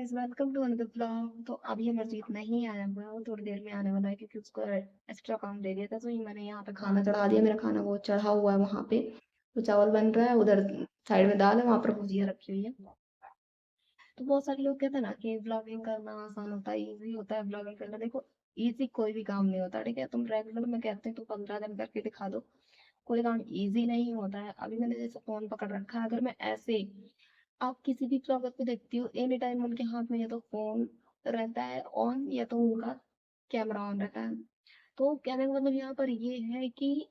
Guys, welcome to another blog. तो अभी अमरजीत नहीं आया हुआ है, वो थोड़ी देर में आने वाला है क्योंकि उसको एक्स्ट्रा काम दे दिया था। तो ये मैंने यहाँ पे खाना चढ़ा दिया। मेरा खाना वो चढ़ा हुआ है वहाँ पे। तो चावल बन रहा है, उधर साइड में दाल है, वहाँ पर भुजिया रखी हुई है। तो बहुत सारे लोग कहते हैं ना कि ब्लॉगिंग करना आसान होता है, इजी होता है ब्लॉगिंग करना। देखो, इजी कोई भी काम नहीं होता, ठीक है। तुम रेगुलर में कहते हैं तो 15 दिन करके दिखा दो, कोई काम इजी नहीं होता है। अभी मैंने जैसे फोन पकड़ रखा है, अगर मैं ऐसे, आप किसी भी ब्लॉगर को देखती हो एनी टाइम उनके हाथ में या तो फोन रहता है ऑन, या तो उनका कैमरा ऑन रहता है। तो कहने का मतलब यहाँ पर ये है कि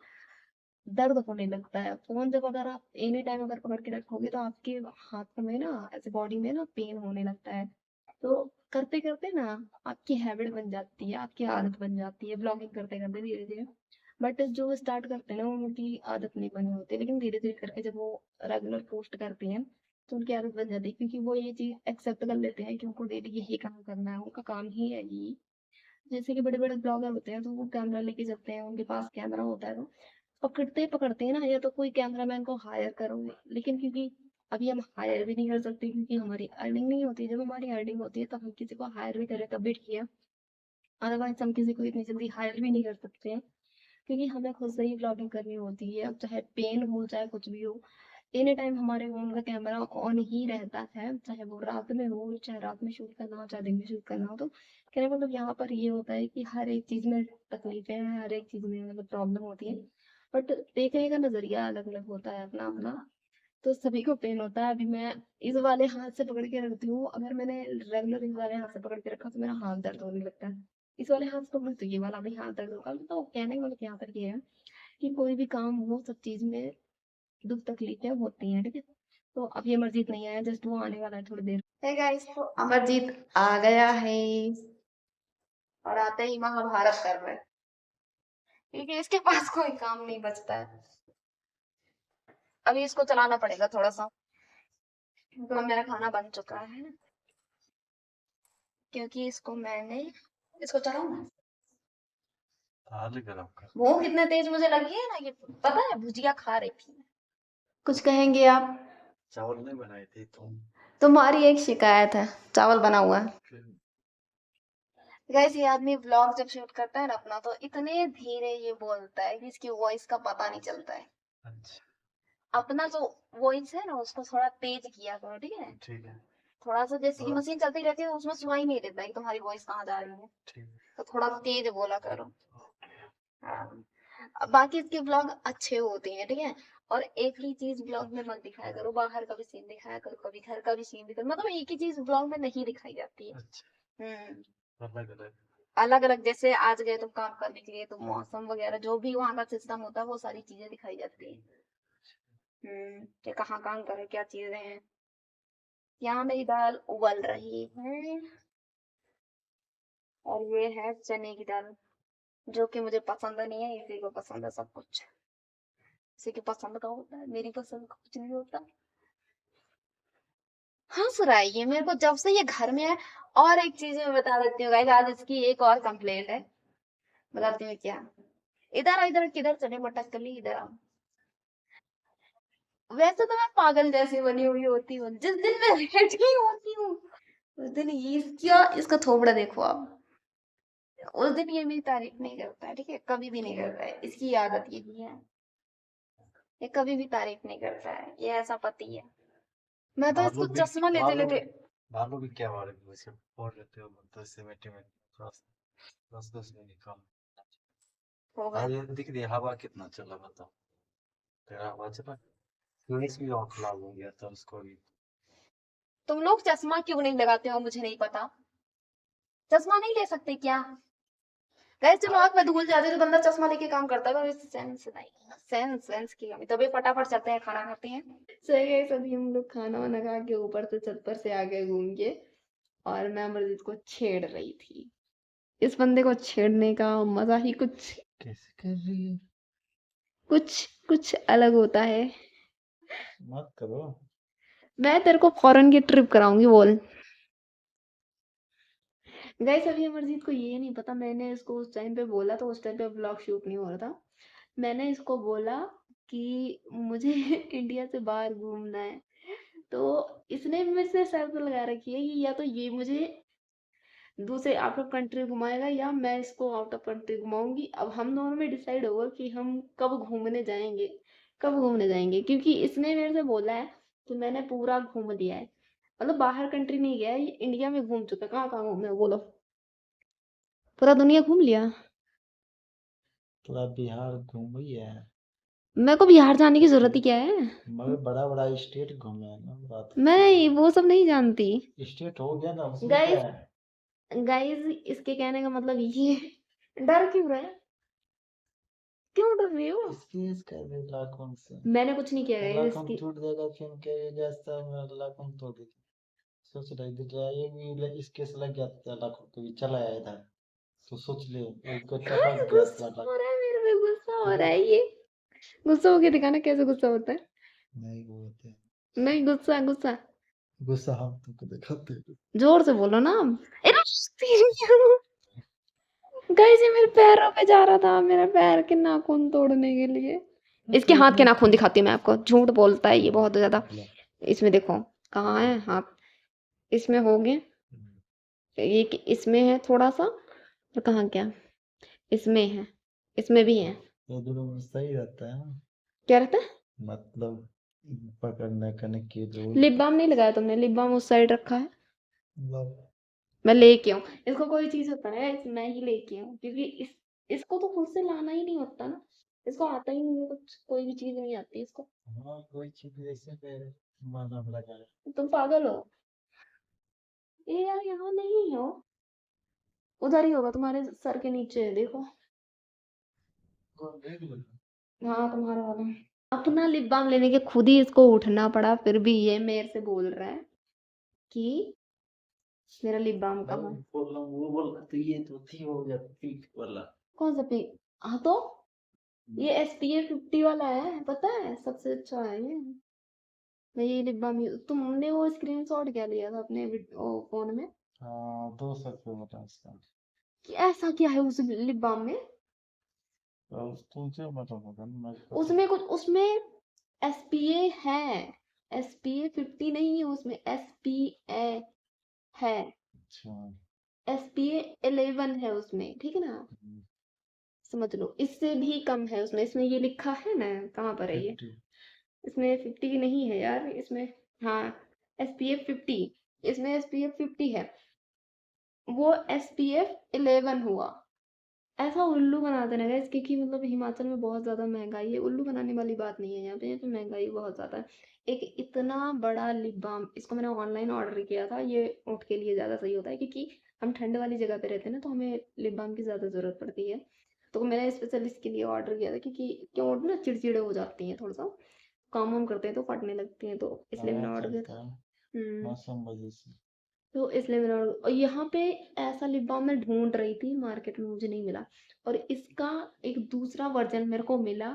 दर्द होने लगता है। फोन जब अगर आप एनी टाइम अगर पकड़ के रखोगे तो आपके हाथ में ना, ऐसे बॉडी में ना पेन होने लगता है। तो करते करते ना आपकी हैबिट बन जाती है, आपकी आदत बन जाती है ब्लॉगिंग करते करते धीरे धीरे। बट जो स्टार्ट करते हैं ना उनकी आदत नहीं बनी होती, लेकिन धीरे धीरे करके जब वो रेगुलर पोस्ट करते हैं तो उनकी आदत बन जाती है, क्योंकि वो ये चीज एक्सेप्ट कर लेते हैं कि उनको डेली यही काम करना है, उनका काम ही है ये। जैसे कि बड़े बड़े ब्लॉगर होते हैं तो वो कैमरा लेके चलते हैं, उनके पास कैमरा होता है, तो पकड़ते पकड़ते हैं ना, या तो कोई कैमरामैन को हायर करो। लेकिन क्योंकि अभी हम हायर भी नहीं कर सकते क्योंकि हमारी अर्निंग नहीं होती। जब हमारी अर्निंग होती है तब हम किसी को हायर भी करें तब भी ठीक है, अदरवाइज हम किसी को इतनी जल्दी हायर भी नहीं कर सकते हैं, क्योंकि हमें खुद से ही ब्लॉगिंग करनी होती है। अब चाहे पेन हो चाहे कुछ भी हो, एनी टाइम हमारे फोन का कैमरा ऑन ही रहता है, चाहे वो रात में हो, चाहे रात में शूट करना हो चाहे दिन में शूट करना हो। तो कहने का मतलब यहाँ पर ये होता है कि हर एक चीज में तकलीफें हैं, हर एक चीज में मतलब प्रॉब्लम होती है, बट देखने का नजरिया अलग अलग होता है अपना अपना। तो सभी को पेन होता है। अभी मैं इस वाले हाथ से पकड़ के रखती हूँ, अगर मैंने रेगुलर इस वाले हाथ से पकड़ के रखा तो मेरा हाथ दर्द होने लगता है। इस वाले हाथ से पकड़ू तो ये वाला भी हाथ दर्द होगा। तो कहने का मतलब यहाँ पर ये है कि कोई भी काम हो, सब चीज में दुख तकलीफें होती हैं, ठीक है। तो अब ये अमरजीत नहीं आया, जस्ट वो आने वाला है थोड़ी देर। है गाइस, तो अमरजीत आ गया है और आते ही महाभारत कर रहे हैं, क्योंकि इसके पास कोई काम नहीं बचता है। अभी इसको चलाना पड़ेगा थोड़ा सा। तो मेरा खाना बन चुका है ना, क्योंकि इसको चलाऊं ना। आलू गरम कर। वो कितने तेज मुझे लगी है ना, ये पता है, भुजिया खा रही थी। कुछ कहेंगे आप? चावल नहीं बनाई थी तुम? तुम्हारी एक शिकायत है, चावल बना हुआ है। फिर गैस, ये आदमी व्लॉग जब शूट करता है ना अपना, तो इतने धीरे ये बोलता है कि इसकी वॉइस का पता नहीं चलता है। अच्छा। अपना जो वॉइस है ना उसको थोड़ा तेज किया करो, ठीक है। ठीक है। थोड़ा सा जैसे कि हाँ, मशीन चलती रहती है उसमें सुनाई नहीं देता है कि तुम्हारी वॉइस कहाँ जा रही है। ठीक है। तो थोड़ा तेज बोला करो। ओके। हाँ। अब बाकी इसके ब्लॉग अच्छे होते हैं, ठीक है। और एक ही चीज ब्लॉग में मत दिखाया करो, बाहर का भी सीन दिखाया करो, कभी घर का भी सीन दिखाया, मतलब एक ही चीज ब्लॉग में नहीं दिखाई जाती है। अच्छा। हम्म। अलग अलग। अलग अलग, जैसे आज गए तुम काम करने के लिए तो मौसम वगैरह जो भी वहाँ का सिस्टम होता है वो सारी चीजें दिखाई जाती है। कि कहाँ काम करे, क्या चीजें हैं। यहाँ मेरी दाल उबल रही है, और ये है चने की दाल, जो कि मुझे पसंद नहीं है, इसी को पसंद है सब कुछ। इसी की पसंद का होता है, मेरी पसंद का कुछ नहीं होता। हंस रहा है ये मेरे को जब से ये घर में है। और एक चीज मैं बता देती हूँ गाइस, आज इसकी एक और कंप्लेंट है। बताती हूँ क्या। इधर आओ, इधर किधर चले मटक कर ली, इधर आओ। वैसे तो मैं पागल जैसी बनी हुई होती हूँ, जिस दिन मैं रेडी होती हूँ उस दिन इसका थोबड़ा देखो आप। उस दिन ये मेरी तारीफ नहीं करता है, ठीक है, कभी भी नहीं करता है, इसकी आदत यही है। ये कभी भी तारीफ नहीं करता है, ये ऐसा पति है। मैं तो भालू इसको भी चश्मा लेते भालू लेते। भालू भी क्या बारे में वैसे बोल रहे थे, मतलब ऐसे मीठे में रस रस रस में निकाल। होगा। आज ये दिख रही है, हवा कितना चला बताओ। तेरा हवा चला। फ्यूज भी ऑफ खराब हो गया था उसको भी। तुम लोग चश्मा क्यों नहीं लगाते हो मुझे नहीं पता। चश्मा नहीं ले सकते क्या? गैस, जब आंख में धूल जाती है तो बंदा चश्मा लेके काम करता है, पर सेंस नहीं, सेंस सेंस की कमी, तभी फटाफट चलते हैं खाना खाते हैं। सही है, सभी हम लोग खाना वाना खा के ऊपर से छत पर से आ गए घूम के, और मैं अमरजीत को छेड़ रही थी। इस बंदे को छेड़ने का मजा ही कैसे कर रही है? कुछ कुछ अलग होता है। मत करो। मैं तेरे को फॉरेन की ट्रिप कराऊंगी, बोल। गाइस, अभी अमरजीत को ये नहीं पता, मैंने इसको उस टाइम पे बोला तो उस टाइम पे ब्लॉग शूट नहीं हो रहा था। मैंने इसको बोला कि मुझे इंडिया से बाहर घूमना है, तो इसने मेरे से शर्त लगा रखी है कि या तो ये मुझे दूसरे आउट ऑफ कंट्री घुमाएगा या मैं इसको आउट ऑफ कंट्री घुमाऊंगी। अब हम दोनों में डिसाइड होगा कि हम कब घूमने जाएंगे, कब घूमने जाएंगे, क्योंकि इसने मेरे से बोला है कि मैंने पूरा घूम लिया है, मतलब बाहर कंट्री नहीं गया है, ये इंडिया में घूम चुका है। कहाँ कहाँ घूमे हो, बोलो। पूरा दुनिया घूम लिया। पूरा बिहार घूम ही है, मेरे को बिहार जाने की जरूरत ही क्या है। मगर बड़ा बड़ा स्टेट घूमे हैं ना, बात मैं वो सब नहीं जानती। स्टेट हो गया ना, उसमें क्या गाइस, है। गाइस इसके कहने का मतलब ये है। डर क्यों रहे, क्यों डर रहे हो। केस कर दे लाखों से, मैंने कुछ नहीं किया गाइस लाखों इसकी। टूट जाएगा, फिर कहेगा ऐसा लाखों तोड़ देगी। सोच रही थी ये भी इस केस लग गया था, लाखों को भी चला आया था, तो सोच ले उसको गाइस टपक गया गुस्सा था। हो रहा है, मेरे में गुस्सा हो रहा है। ये गुस्सा होके दिखाना कैसे गुस्सा होता है। नहीं वो होते हैं। नहीं, गुस्सा गुस्सा गुस्सा हम तुमको दिखाते हैं। जोर से बोलो ना। गाइस ये मेरे पैरों पे जा रहा था, मेरा पैर के नाखून तोड़ने के लिए। इसके हाथ के नाखून दिखाती हूँ मैं आपको, झूठ बोलता है ये बहुत ज्यादा। इसमें देखो कहाँ है हाथ, इसमें हो गए, ये इसमें है थोड़ा सा, और कहाँ क्या, इसमें है, इसमें भी है। ये दोनों में सही रहता है ना, क्या रहता है। मतलब पकड़ने करने के जो लिप बाम नहीं लगाया तुमने, लिप बाम उस साइड रखा है। मतलब मैं लेके आऊँ इसको, कोई चीज होता है मैं ही लेके आऊँ, क्योंकि इसको तो खुद से लाना ही नहीं होता ना, इसको आता ही नहीं है कुछ, कोई भी चीज नहीं आती इसको। हाँ कोई चीज ऐसे पे माना लगा है। तुम पागल हो। ये यार यहाँ नहीं हो, उधर ही होगा तुम्हारे सर के नीचे है, देखो। हाँ तुम्हारा वाला। अपना लिप बाम लेने के खुद ही इसको उठना पड़ा, फिर भी ये मेरे से बोल रहा है कि मेरा लिप बाम कहाँ है। बोल रहा हूँ वो बोल रहा तो ये तो थी हो गया पिंक वाला। कौन सा पिंक। हाँ तो ये SPF 50 वाला है, पता है सबसे अच्छा है ये। मैं ये लिप बाम तुमने वो स्क्रीनशॉट क्या लिया था अपने फोन में, हाँ 200 रुपये बता इसका। कि ऐसा क्या है उस लिप बाम में। तो तुमसे मतलब होगा ना, मैं उसमें कुछ, उसमें SPA है, SPA 50 नहीं है उसमें, SPA है, अच्छा SPA 11 है उसमें, ठीक है ना। समझ लो इससे भी कम है उसमें, इसमें ये लिखा है ना, कहाँ पर है ये, 50 इसमें 50 नहीं है यार इसमें। हाँ SPF 50, इसमें SPF 50 है, वो SPF 11 हुआ। ऐसा उल्लू बनाते ना गाइस, क्योंकि मतलब हिमाचल में बहुत ज्यादा महंगाई है, उल्लू बनाने वाली बात नहीं है, यहाँ पे महंगाई बहुत ज्यादा है। एक इतना बड़ा लिप बाम, इसको मैंने ऑनलाइन ऑर्डर किया था, ये ऊँट के लिए ज्यादा सही होता है, क्योंकि हम ठंड वाली जगह पे रहते हैं ना, तो हमें लिप बाम की ज्यादा जरूरत पड़ती है। तो मैंने स्पेशल इसके लिए ऑर्डर किया था, क्योंकि क्यों ऊँट ना चिड़चिड़े हो जाती हैं, थोड़ा सा काम वाम करते हैं तो फटने लगती हैं, तो इसलिए मैंने हवा ऑर्डर किया चलता था। है हम्म। मौसम वजह से। तो इसलिए मैंने और यहाँ पे ऐसा लिप बाम मैं ढूंढ रही थी मार्केट में, मुझे नहीं मिला। और इसका एक दूसरा वर्जन मेरे को मिला,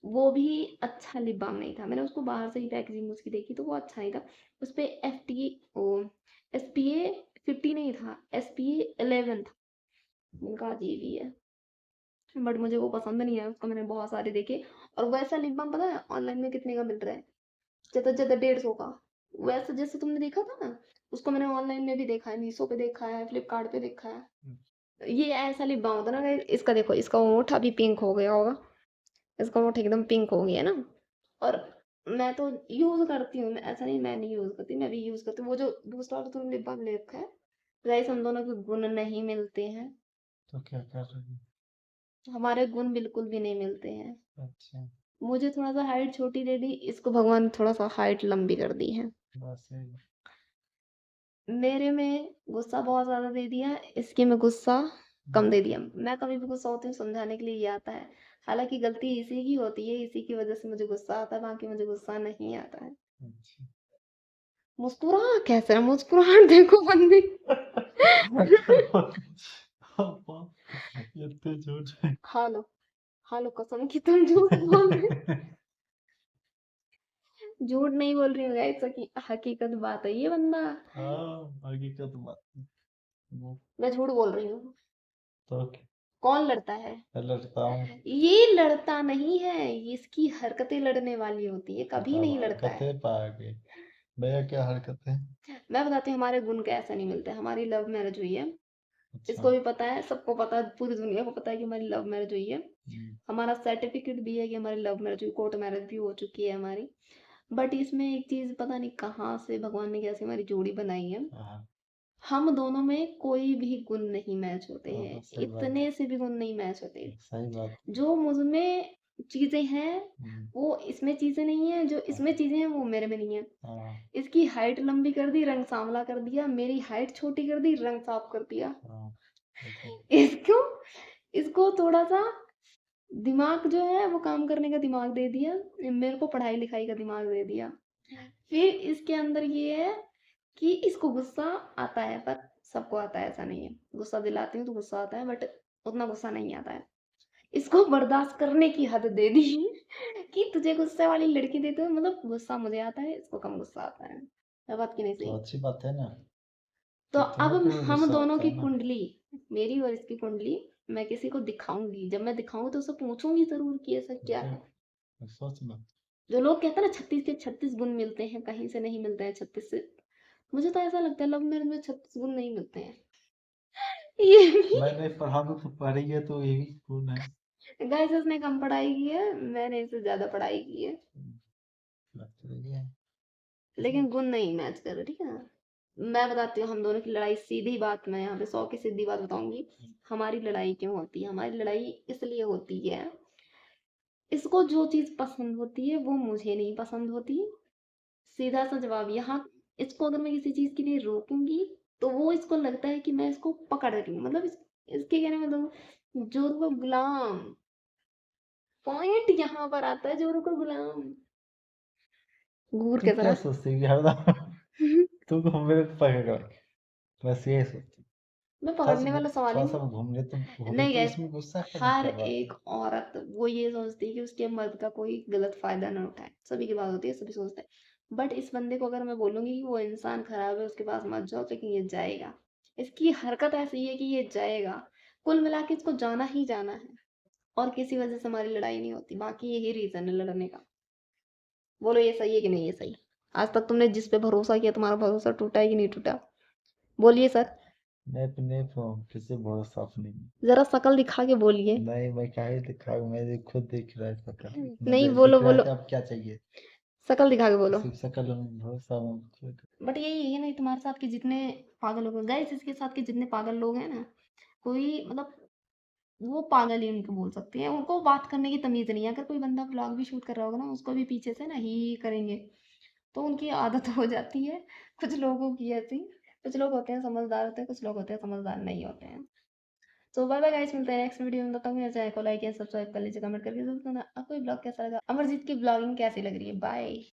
वो भी अच्छा लिप बाम नहीं था, मैंने उसको बाहर से ही पैकेजिंग उसकी देखी तो वो अच्छा नहीं था। उस पे FTA ओ SPA 50 नहीं था, SPA 11 था। मैंने कहा अजीब ही है, बट मुझे वो पसंद नहीं है, उसको मैंने बहुत सारे देखे। और वैसा लिप बाम पता है ऑनलाइन में कितने का मिल रहा है, ज्यादा ज्यादा 150 का। वैसा जैसे तुमने देखा था ना, उसको मैंने ऑनलाइन में भी देखा है, मीशो पे देखा है, फ्लिपकार्ट पे देखा है। ये ऐसा लिप बाम होता है ना guys, इसका देखो, इसका होंठ अभी पिंक हो गया होगा, इसका होंठ एकदम पिंक हो गया ना। और मैं तो यूज करती हूँ, मैं ऐसा नहीं मैं नहीं यूज करती, मैं भी यूज करती हूँ। वो जो दूसरा वाला तुमने लिप बाम ले रखा है, गाइस हम दोनों के गुण नहीं मिलते हैं, तो क्या कर रही हमारे गुण बिल्कुल भी नहीं मिलते हैं। है? अच्छा मुझे थोड़ा सा हाइट छोटी दे दी, इसको भगवान ने थोड़ा सा हाइट लंबी कर दी है। बस यही। मेरे में गुस्सा बहुत ज्यादा दे दिया, इसके में गुस्सा कम दे दिया। मैं कभी भी गुस्सा होती हूँ समझाने के लिए ये आता है, हालांकि गलती इसी की होती है, इसी की वजह से मुझे गुस्सा आता है, बाकी मुझे गुस्सा नहीं आता है। अच्छा मुस्कुरा कैसे, मुस्कुराहट देखो बंदी। इतने झूठ है। हालो, हालो कसम की तुम झूठ बोल रहे, झूठ नहीं बोल रही हूँ गाइस, हकीकत बात है ये बंदा। हाँ हकीकत बात। वो मैं झूठ बोल रही हूँ। तो कौन लड़ता है, लड़ता हूँ, ये लड़ता नहीं है, इसकी हरकतें लड़ने वाली होती है, कभी नहीं लड़ता है। हरकतें पाओगे, भैया क्या हरकत है? मैं बताती हूँ हमारे गुण कैसे नहीं मिलते। हमारी लव मैरिज हुई है, अच्छा। इसको भी पता है, सबको पता है, पूरी दुनिया को पता है कि हमारी लव मैरिज हुई है। हमारा सर्टिफिकेट भी है कि हमारी लव मैरिज हुई, कोर्ट मैरिज भी हो चुकी है हमारी। बट इसमें एक चीज पता नहीं कहाँ से भगवान ने कैसे हमारी जोड़ी बनाई है, हाँ हम दोनों में कोई भी गुण नहीं मैच होते हाँ, हैं, सही बात इतने से भी गुण नहीं मैच होते। सही बात। जो मुझ में चीजें हैं वो इसमें चीजें नहीं है, जो इसमें चीजें हैं वो मेरे में नहीं है। हाँ इसकी हाइट लंबी कर दी, रंग सांवला कर दिया, मेरी हाइट छोटी कर दी, रंग साफ कर दिया। हाँ देखो, इसको इसको थोड़ा सा दिमाग जो है वो काम करने का दिमाग दे दिया, मेरे को पढ़ाई लिखाई का दिमाग दे दिया। फिर इसके अंदर ये है कि इसको गुस्सा आता है, पर सबको आता है ऐसा नहीं है। गुस्सा दिलाती हूँ तो गुस्सा आता है, बट उतना गुस्सा नहीं आता है। इसको बर्दाश्त करने की हद दे दी कि तुझे गुस्से वाली लड़की देते हो, मतलब गुस्सा मुझे आता है, इसको कम गुस्सा आता है। ये बात की नहीं तो सही? अच्छी बात है ना। तो तो अब तुम्हें क्यों हम गुस्सा दोनों आता की है ना? कुंडली, मेरी और इसकी कुंडली, मैं किसी को दिखाऊंगी। जब मैं दिखाऊंगी तो उससे पूछूंगी जरूर कि ऐसा क्या है। देखो, सोच लो। जो लोग कहते हैं ना 36 के 36 गुण मिलते हैं, कहीं से नहीं मिलते हैं 36 से। मुझे तो ऐसा लगता है लव मैरिज में 36 गुण नहीं मिलते हैं। ये भी मैंने पढ़ा तो पढ़ी है तो यही गुण है। गाइस, इसने कम पढ़ाई की है, मैंने इससे ज्यादा पढ़ाई की है, बात तो यही है। लेकिन गुण नहीं मैच कर रहे, ठीक है ना? मैं बताती हूँ हम दोनों की लड़ाई, सीधी बात, मैं यहाँ पे 100 की सीधी बात बताऊंगी। हमारी लड़ाई क्यों होती है? हमारी लड़ाई इसलिए होती है, इसको जो चीज पसंद होती है वो मुझे नहीं पसंद होती। सीधा सा जवाब यहाँ। इसको अगर मैं किसी चीज के लिए रोकूंगी तो वो इसको लगता है कि मैं इसको पकड़ रही हूँ, मतलब इसके कहने में तो जोरू का गुलाम। पॉइंट यहाँ पर आता है, जोरू का गुलाम, घूर तू के क्या तरह। सोचती है हरदम? तू मेरे को पकड़, बस यही सोचती। मैं थोड़ा सा पकड़ने वाला सवाल ही थोड़ा सा नहीं। घूम रहे नहीं तो गैस, इसमें गुस्सा करने हर क्या बात एक है? औरत वो ये सोचती है कि उसके मर्द का कोई गलत फायदा ना उठाए। सभी की बात होती है, सभी सोचते हैं। बट इस बंदे को अगर मैं बोलूंगी कि वो इंसान खराब है, उसके पास मत जाओ, लेकिन ये जाएगा। इसकी हरकत ऐसी है कि ये जाएगा। कुल मिला के इसको जाना ही जाना है। और किसी वजह से हमारी लड़ाई नहीं होती, बाकी यही रीजन है लड़ने का। बोलो ये सही है कि नहीं ये सही? आज तक तुमने जिस पे भरोसा किया, तुम्हारा भरोसा टूटा है कि नहीं टूटा? बोलिए सर। मैं अपने किसी भरोसा नहीं। जरा शकल दिखा के बोलिए। नहीं, मैं क्या ही दिखाऊं, मैं खुद दिख रहा है शक्ल, नहीं, मतलब बोलो दिख रहा है बोलो, तो अब क्या चाहिए? शकल दिखा के बोलो। सिर्फ शक्ल में भरोसा बट यही है ना, तुम्हारे साथ के जितने पागल लोग हैं गाइस, इसके साथ के जितने पागल लोग हैं ना, कोई मतलब वो पागल ही उनको बोल सकते हैं। उनको बात करने की तमीज नहीं है। अगर कोई बंदा व्लॉग भी शूट कर रहा होगा ना, उसको भी पीछे से ना ही करेंगे, तो उनकी आदत हो जाती है। कुछ लोगों की ऐसी, कुछ लोग होते हैं समझदार होते हैं, कुछ लोग होते हैं समझदार नहीं होते हैं। तो बाय बाय गाइस, मिलते हैं नेक्स्ट वीडियो में। बताऊंगी मेरे चैनल को लाइक या सब्सक्राइब कर लीजिए, कमेंट करके जरूर बताना आपको ये ब्लॉग कैसा लगा, अमरजीत की ब्लॉगिंग कैसी लग रही है। बाय।